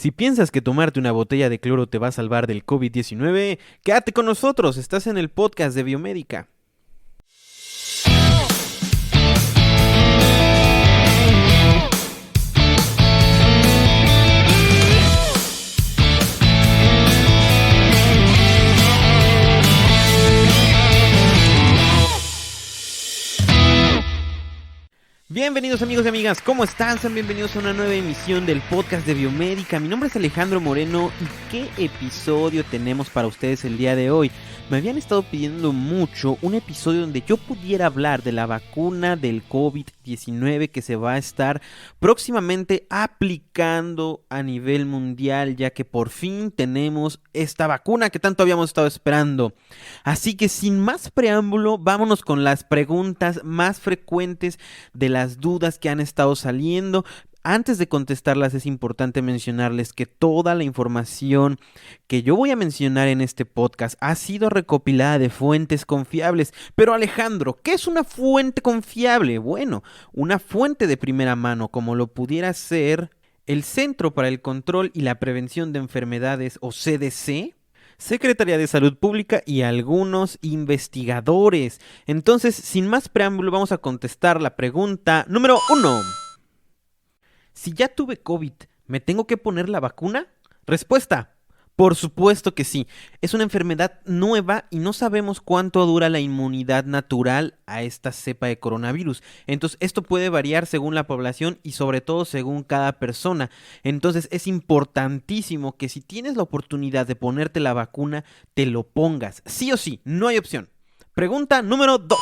Si piensas que tomarte una botella de cloro te va a salvar del COVID-19, quédate con nosotros, estás en el podcast de Biomédica. Bienvenidos amigos y amigas, ¿cómo están? Sean bienvenidos a una nueva emisión del podcast de Biomédica. Mi nombre es Alejandro Moreno y ¿qué episodio tenemos para ustedes el día de hoy? Me habían estado pidiendo mucho un episodio donde yo pudiera hablar de la vacuna del COVID-19 que se va a estar próximamente aplicando a nivel mundial, ya que por fin tenemos esta vacuna que tanto habíamos estado esperando. Así que sin más preámbulo, vámonos con las preguntas más frecuentes de las dudas que han estado saliendo. Antes de contestarlas es importante mencionarles que toda la información que yo voy a mencionar en este podcast ha sido recopilada de fuentes confiables. Pero Alejandro, ¿qué es una fuente confiable? Bueno, una fuente de primera mano como lo pudiera ser el Centro para el Control y la Prevención de Enfermedades o CDC, Secretaría de Salud Pública y algunos investigadores. Entonces, sin más preámbulo, vamos a contestar la pregunta número 1. Si ya tuve COVID, ¿me tengo que poner la vacuna? Respuesta: por supuesto que sí. Es una enfermedad nueva y no sabemos cuánto dura la inmunidad natural a esta cepa de coronavirus. Entonces, esto puede variar según la población y sobre todo según cada persona. Entonces, es importantísimo que si tienes la oportunidad de ponerte la vacuna, te lo pongas. Sí o sí, no hay opción. Pregunta número 2.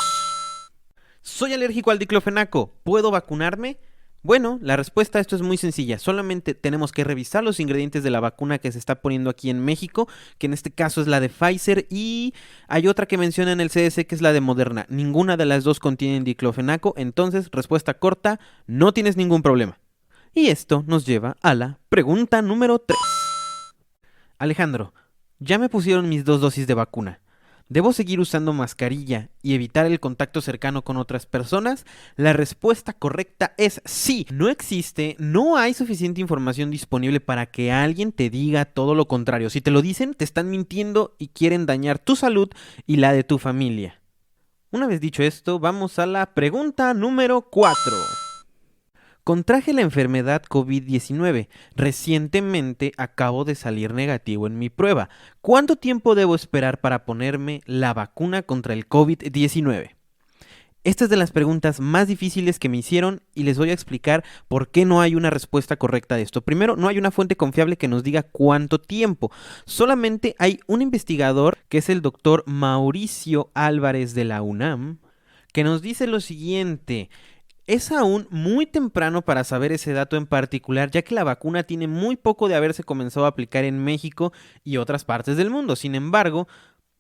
Soy alérgico al diclofenaco. ¿Puedo vacunarme? Bueno, la respuesta a esto es muy sencilla. Solamente tenemos que revisar los ingredientes de la vacuna que se está poniendo aquí en México, que en este caso es la de Pfizer, y hay otra que menciona en el CDC que es la de Moderna. Ninguna de las dos contienen diclofenaco, entonces, respuesta corta, no tienes ningún problema. Y esto nos lleva a la pregunta número 3. Alejandro, ya me pusieron mis 2 dosis de vacuna. ¿Debo seguir usando mascarilla y evitar el contacto cercano con otras personas? La respuesta correcta es sí. No hay suficiente información disponible para que alguien te diga todo lo contrario. Si te lo dicen, te están mintiendo y quieren dañar tu salud y la de tu familia. Una vez dicho esto, vamos a la pregunta número 4. Contraje la enfermedad COVID-19. Recientemente acabo de salir negativo en mi prueba. ¿Cuánto tiempo debo esperar para ponerme la vacuna contra el COVID-19? Esta es de las preguntas más difíciles que me hicieron y les voy a explicar por qué no hay una respuesta correcta de esto. Primero, no hay una fuente confiable que nos diga cuánto tiempo. Solamente hay un investigador, que es el doctor Mauricio Álvarez de la UNAM, que nos dice lo siguiente: es aún muy temprano para saber ese dato en particular, ya que la vacuna tiene muy poco de haberse comenzado a aplicar en México y otras partes del mundo. Sin embargo,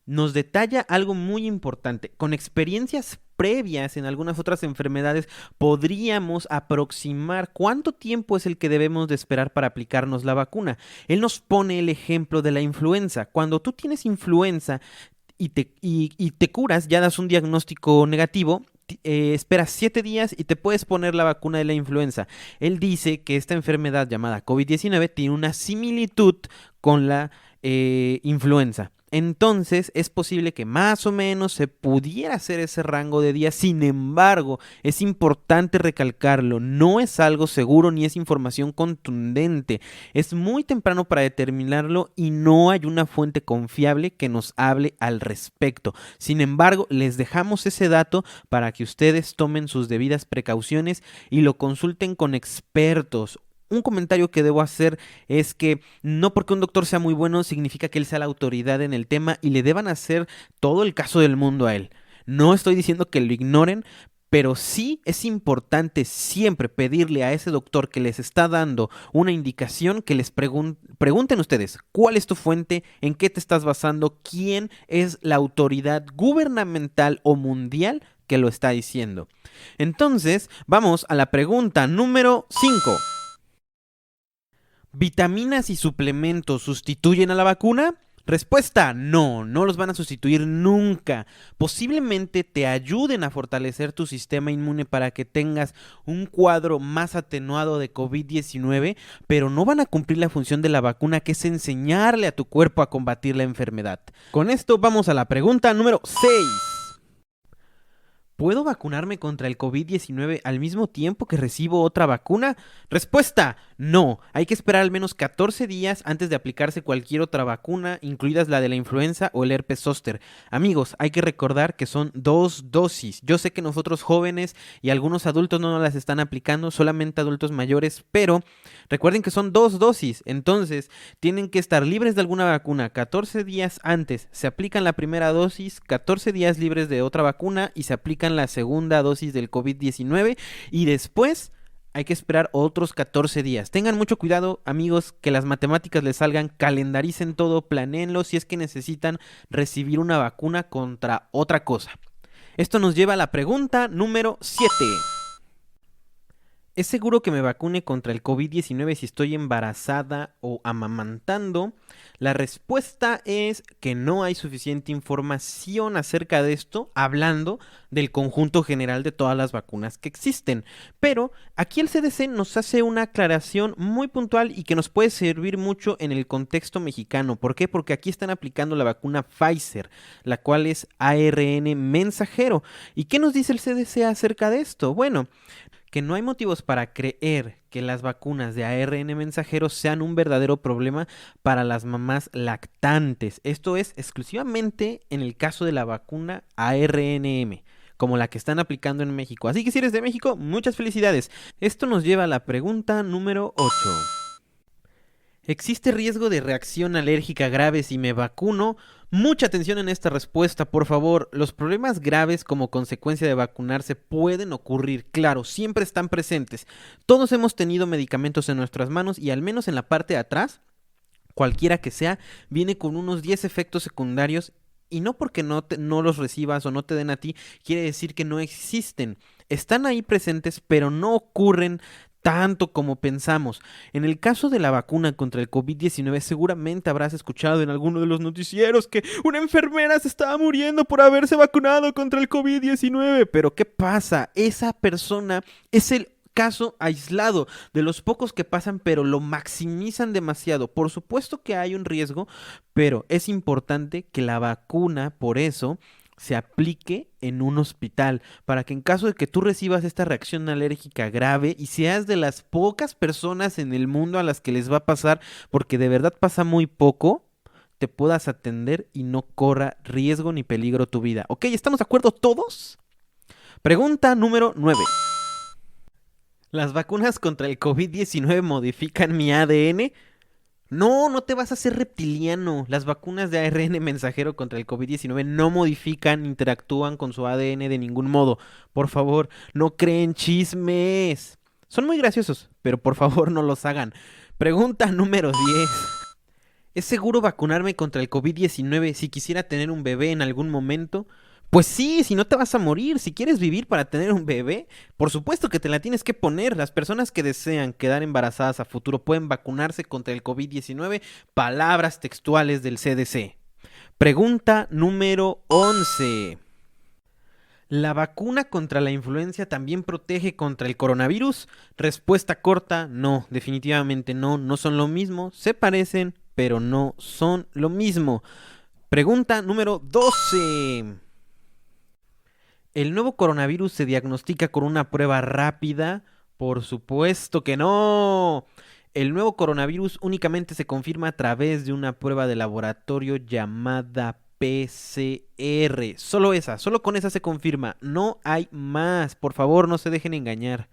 nos detalla algo muy importante. Con experiencias previas en algunas otras enfermedades, podríamos aproximar cuánto tiempo es el que debemos de esperar para aplicarnos la vacuna. Él nos pone el ejemplo de la influenza. Cuando tú tienes influenza y te curas, ya das un diagnóstico negativo, esperas 7 días y te puedes poner la vacuna de la influenza. Él dice que esta enfermedad llamada COVID-19 tiene una similitud con la influenza. Entonces es posible que más o menos se pudiera hacer ese rango de días. Sin embargo, es importante recalcarlo, no es algo seguro ni es información contundente. Es muy temprano para determinarlo y no hay una fuente confiable que nos hable al respecto. Sin embargo, les dejamos ese dato para que ustedes tomen sus debidas precauciones y lo consulten con expertos. Un comentario que debo hacer es que no porque un doctor sea muy bueno significa que él sea la autoridad en el tema y le deban hacer todo el caso del mundo a él. No estoy diciendo que lo ignoren, pero sí es importante siempre pedirle a ese doctor que les está dando una indicación que les pregunten ustedes cuál es tu fuente, en qué te estás basando, quién es la autoridad gubernamental o mundial que lo está diciendo. Entonces, vamos a la pregunta número 5. ¿Vitaminas y suplementos sustituyen a la vacuna? Respuesta, no, no los van a sustituir nunca. Posiblemente te ayuden a fortalecer tu sistema inmune para que tengas un cuadro más atenuado de COVID-19, pero no van a cumplir la función de la vacuna, que es enseñarle a tu cuerpo a combatir la enfermedad. Con esto vamos a la pregunta número 6. ¿Puedo vacunarme contra el COVID-19 al mismo tiempo que recibo otra vacuna? Respuesta, no. Hay que esperar al menos 14 días antes de aplicarse cualquier otra vacuna, incluidas la de la influenza o el herpes zóster. Amigos, hay que recordar que son 2 dosis. Yo sé que nosotros jóvenes y algunos adultos no nos las están aplicando, solamente adultos mayores, pero recuerden que son 2 dosis. Entonces, tienen que estar libres de alguna vacuna 14 días antes. Se aplican la primera dosis, 14 días libres de otra vacuna y se aplican la segunda dosis del COVID-19 y después hay que esperar otros 14 días. Tengan mucho cuidado, amigos, que las matemáticas les salgan, calendaricen todo, planéenlo si es que necesitan recibir una vacuna contra otra cosa. Esto nos lleva a la pregunta número 7. ¿Es seguro que me vacune contra el COVID-19 si estoy embarazada o amamantando? La respuesta es que no hay suficiente información acerca de esto, hablando del conjunto general de todas las vacunas que existen. Pero aquí el CDC nos hace una aclaración muy puntual y que nos puede servir mucho en el contexto mexicano. ¿Por qué? Porque aquí están aplicando la vacuna Pfizer, la cual es ARN mensajero. ¿Y qué nos dice el CDC acerca de esto? Bueno, que no hay motivos para creer que las vacunas de ARN mensajero sean un verdadero problema para las mamás lactantes. Esto es exclusivamente en el caso de la vacuna ARNM, como la que están aplicando en México. Así que si eres de México, muchas felicidades. Esto nos lleva a la pregunta número 8. ¿Existe riesgo de reacción alérgica grave si me vacuno? Mucha atención en esta respuesta, por favor. Los problemas graves como consecuencia de vacunarse pueden ocurrir, claro, siempre están presentes. Todos hemos tenido medicamentos en nuestras manos y al menos en la parte de atrás, cualquiera que sea, viene con unos 10 efectos secundarios y no porque no los recibas o no te den a ti, quiere decir que no existen. Están ahí presentes, pero no ocurren tanto como pensamos. En el caso de la vacuna contra el COVID-19, seguramente habrás escuchado en alguno de los noticieros que una enfermera se estaba muriendo por haberse vacunado contra el COVID-19. Pero ¿qué pasa? Esa persona es el caso aislado de los pocos que pasan, pero lo maximizan demasiado. Por supuesto que hay un riesgo, pero es importante que la vacuna, por eso, se aplique en un hospital, para que en caso de que tú recibas esta reacción alérgica grave y seas de las pocas personas en el mundo a las que les va a pasar, porque de verdad pasa muy poco, te puedas atender y no corra riesgo ni peligro tu vida. ¿Ok? ¿Estamos de acuerdo todos? Pregunta número 9. ¿Las vacunas contra el COVID-19 modifican mi ADN? No, no te vas a hacer reptiliano. Las vacunas de ARN mensajero contra el COVID-19 no modifican, interactúan con su ADN de ningún modo. Por favor, no creen chismes. Son muy graciosos, pero por favor no los hagan. Pregunta número 10. ¿Es seguro vacunarme contra el COVID-19 si quisiera tener un bebé en algún momento? Pues sí, si no te vas a morir, si quieres vivir para tener un bebé, por supuesto que te la tienes que poner. Las personas que desean quedar embarazadas a futuro pueden vacunarse contra el COVID-19, palabras textuales del CDC. Pregunta número 11. ¿La vacuna contra la influenza también protege contra el coronavirus? Respuesta corta, no, definitivamente no, no son lo mismo, se parecen, pero no son lo mismo. Pregunta número 12. ¿El nuevo coronavirus se diagnostica con una prueba rápida? Por supuesto que no. El nuevo coronavirus únicamente se confirma a través de una prueba de laboratorio llamada PCR. Solo esa, solo con esa se confirma. No hay más. Por favor, no se dejen engañar.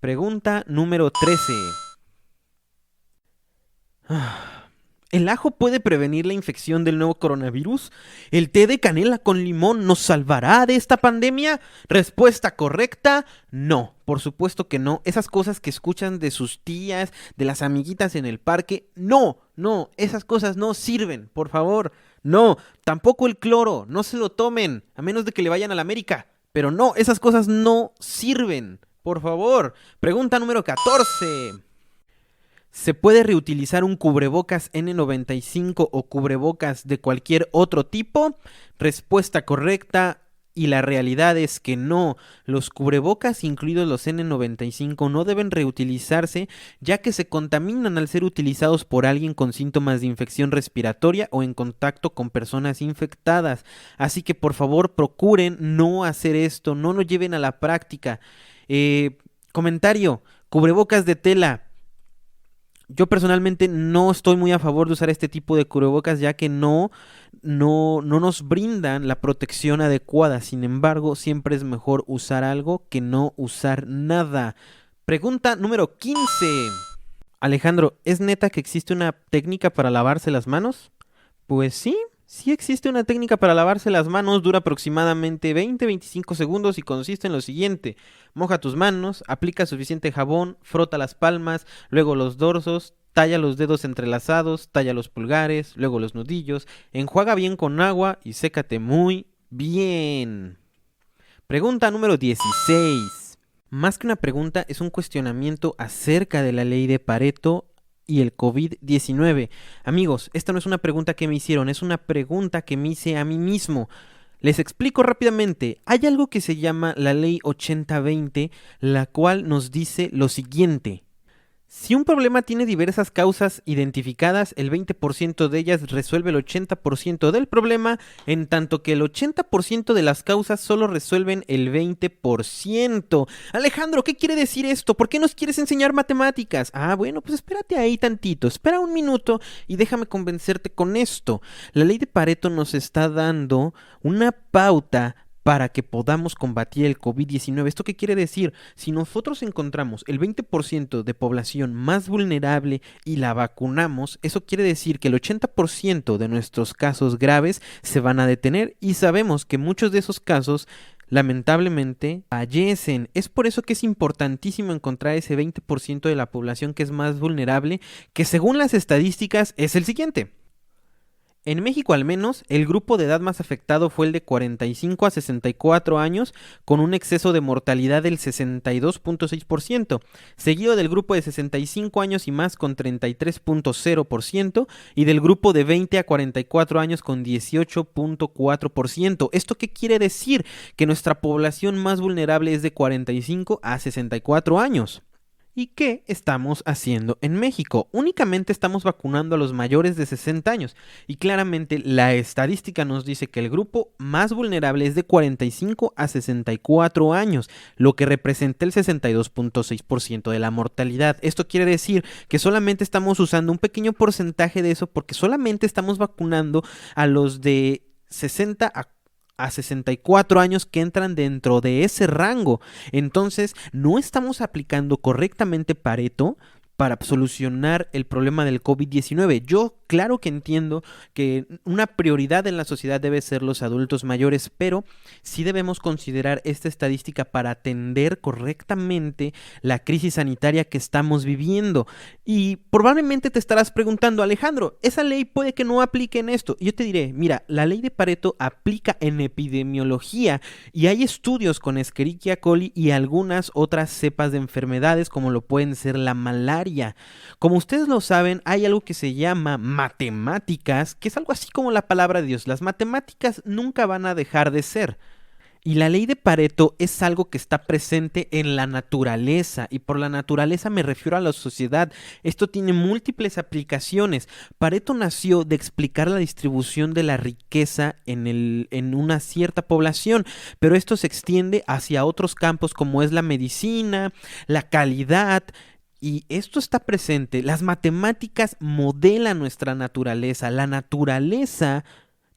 Pregunta número 13. ¿El ajo puede prevenir la infección del nuevo coronavirus? ¿El té de canela con limón nos salvará de esta pandemia? Respuesta correcta, no. Por supuesto que no. Esas cosas que escuchan de sus tías, de las amiguitas en el parque, no, esas cosas no sirven, por favor. No, tampoco el cloro, no se lo tomen, a menos de que le vayan a la América. Pero no, esas cosas no sirven, por favor. Pregunta número 14. ¿Se puede reutilizar un cubrebocas N95 o cubrebocas de cualquier otro tipo? Respuesta correcta. Y la realidad es que no, los cubrebocas, incluidos los N95, no deben reutilizarse ya que se contaminan al ser utilizados por alguien con síntomas de infección respiratoria o en contacto con personas infectadas. Así que por favor procuren no hacer esto, no lo lleven a la práctica. Comentario, cubrebocas de tela. Yo personalmente no estoy muy a favor de usar este tipo de cubrebocas ya que no nos brindan la protección adecuada. Sin embargo, siempre es mejor usar algo que no usar nada. Pregunta número 15. Alejandro, ¿es neta que existe una técnica para lavarse las manos? Pues sí, sí existe una técnica para lavarse las manos, dura aproximadamente 20-25 segundos y consiste en lo siguiente: moja tus manos, aplica suficiente jabón, frota las palmas, luego los dorsos, talla los dedos entrelazados, talla los pulgares, luego los nudillos, enjuaga bien con agua y sécate muy bien. Pregunta número 16. Más que una pregunta, es un cuestionamiento acerca de la ley de Pareto y el COVID-19. Amigos, esta no es una pregunta que me hicieron, es una pregunta que me hice a mí mismo. Les explico rápidamente. Hay algo que se llama la ley 80-20, la cual nos dice lo siguiente: si un problema tiene diversas causas identificadas, el 20% de ellas resuelve el 80% del problema, en tanto que el 80% de las causas solo resuelven el 20%. Alejandro, ¿qué quiere decir esto? ¿Por qué nos quieres enseñar matemáticas? Ah, bueno, pues espérate ahí tantito, espera un minuto y déjame convencerte con esto. La ley de Pareto nos está dando una pauta para que podamos combatir el COVID-19. ¿Esto qué quiere decir? Si nosotros encontramos el 20% de población más vulnerable y la vacunamos, eso quiere decir que el 80% de nuestros casos graves se van a detener, y sabemos que muchos de esos casos lamentablemente fallecen. Es por eso que es importantísimo encontrar ese 20% de la población que es más vulnerable, que según las estadísticas es el siguiente. En México al menos, el grupo de edad más afectado fue el de 45 a 64 años, con un exceso de mortalidad del 62.6%, seguido del grupo de 65 años y más con 33.0% y del grupo de 20 a 44 años con 18.4%. ¿Esto qué quiere decir? Que nuestra población más vulnerable es de 45 a 64 años. ¿Y qué estamos haciendo en México? Únicamente estamos vacunando a los mayores de 60 años y claramente la estadística nos dice que el grupo más vulnerable es de 45 a 64 años, lo que representa el 62.6% de la mortalidad. Esto quiere decir que solamente estamos usando un pequeño porcentaje de eso porque solamente estamos vacunando a los de 60 a 64 años que entran dentro de ese rango. Entonces, no estamos aplicando correctamente Pareto para solucionar el problema del COVID-19. Yo claro que entiendo que una prioridad en la sociedad debe ser los adultos mayores, pero sí debemos considerar esta estadística para atender correctamente la crisis sanitaria que estamos viviendo. Y probablemente te estarás preguntando: Alejandro, esa ley puede que no aplique en esto. Y yo te diré, mira, la ley de Pareto aplica en epidemiología y hay estudios con Escherichia coli y algunas otras cepas de enfermedades como lo pueden ser la malaria. Como ustedes lo saben, hay algo que se llama matemáticas, que es algo así como la palabra de Dios. Las matemáticas nunca van a dejar de ser. Y la ley de Pareto es algo que está presente en la naturaleza, y por la naturaleza me refiero a la sociedad. Esto tiene múltiples aplicaciones. Pareto nació de explicar la distribución de la riqueza en una cierta población, pero esto se extiende hacia otros campos como es la medicina, la calidad. Y esto está presente. Las matemáticas modelan nuestra naturaleza. La naturaleza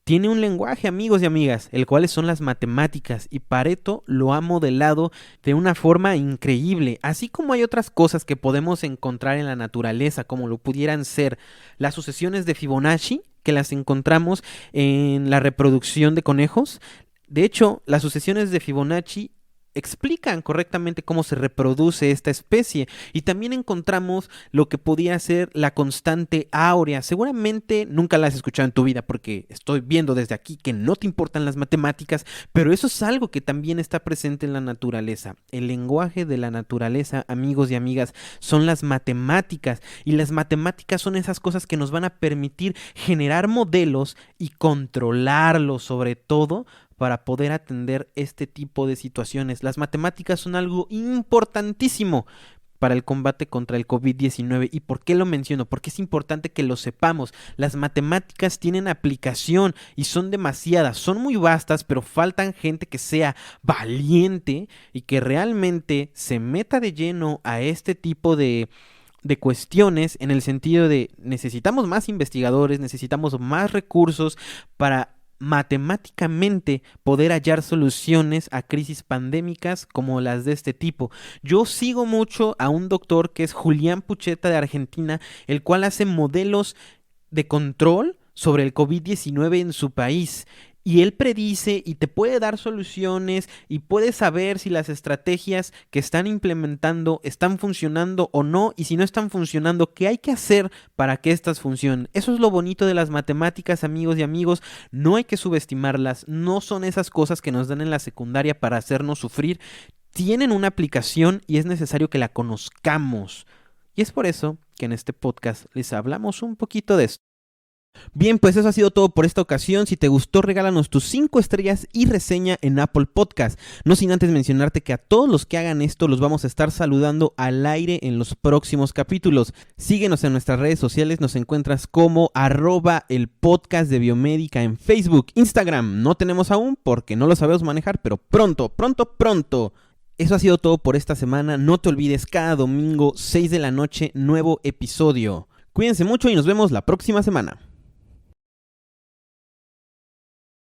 tiene un lenguaje, amigos y amigas, el cual son las matemáticas, y Pareto lo ha modelado de una forma increíble. Así como hay otras cosas que podemos encontrar en la naturaleza, como lo pudieran ser las sucesiones de Fibonacci, que las encontramos en la reproducción de conejos. De hecho, las sucesiones de Fibonacci explican correctamente cómo se reproduce esta especie. Y también encontramos lo que podía ser la constante áurea. Seguramente nunca la has escuchado en tu vida porque estoy viendo desde aquí que no te importan las matemáticas, pero eso es algo que también está presente en la naturaleza. El lenguaje de la naturaleza, amigos y amigas, son las matemáticas. Y las matemáticas son esas cosas que nos van a permitir generar modelos y controlarlos, sobre todo para poder atender este tipo de situaciones. Las matemáticas son algo importantísimo para el combate contra el COVID-19. ¿Y por qué lo menciono? Porque es importante que lo sepamos. Las matemáticas tienen aplicación y son demasiadas, son muy vastas, pero faltan gente que sea valiente y que realmente se meta de lleno a este tipo de cuestiones, en el sentido de necesitamos más investigadores, necesitamos más recursos para matemáticamente poder hallar soluciones a crisis pandémicas como las de este tipo. Yo sigo mucho a un doctor que es Julián Pucheta de Argentina, el cual hace modelos de control sobre el COVID-19 en su país. Y él predice y te puede dar soluciones y puede saber si las estrategias que están implementando están funcionando o no, y si no están funcionando, ¿qué hay que hacer para que estas funcionen? Eso es lo bonito de las matemáticas, amigos y amigos. No hay que subestimarlas, no son esas cosas que nos dan en la secundaria para hacernos sufrir. Tienen una aplicación y es necesario que la conozcamos. Y es por eso que en este podcast les hablamos un poquito de esto. Bien, pues eso ha sido todo por esta ocasión. Si te gustó, regálanos tus 5 estrellas y reseña en Apple Podcast. No sin antes mencionarte que a todos los que hagan esto los vamos a estar saludando al aire en los próximos capítulos. Síguenos en nuestras redes sociales, nos encuentras como @el podcast de Biomédica en Facebook, Instagram. No tenemos aún porque no lo sabemos manejar, pero pronto. Eso ha sido todo por esta semana. No te olvides, cada domingo 6 de la noche, nuevo episodio. Cuídense mucho y nos vemos la próxima semana.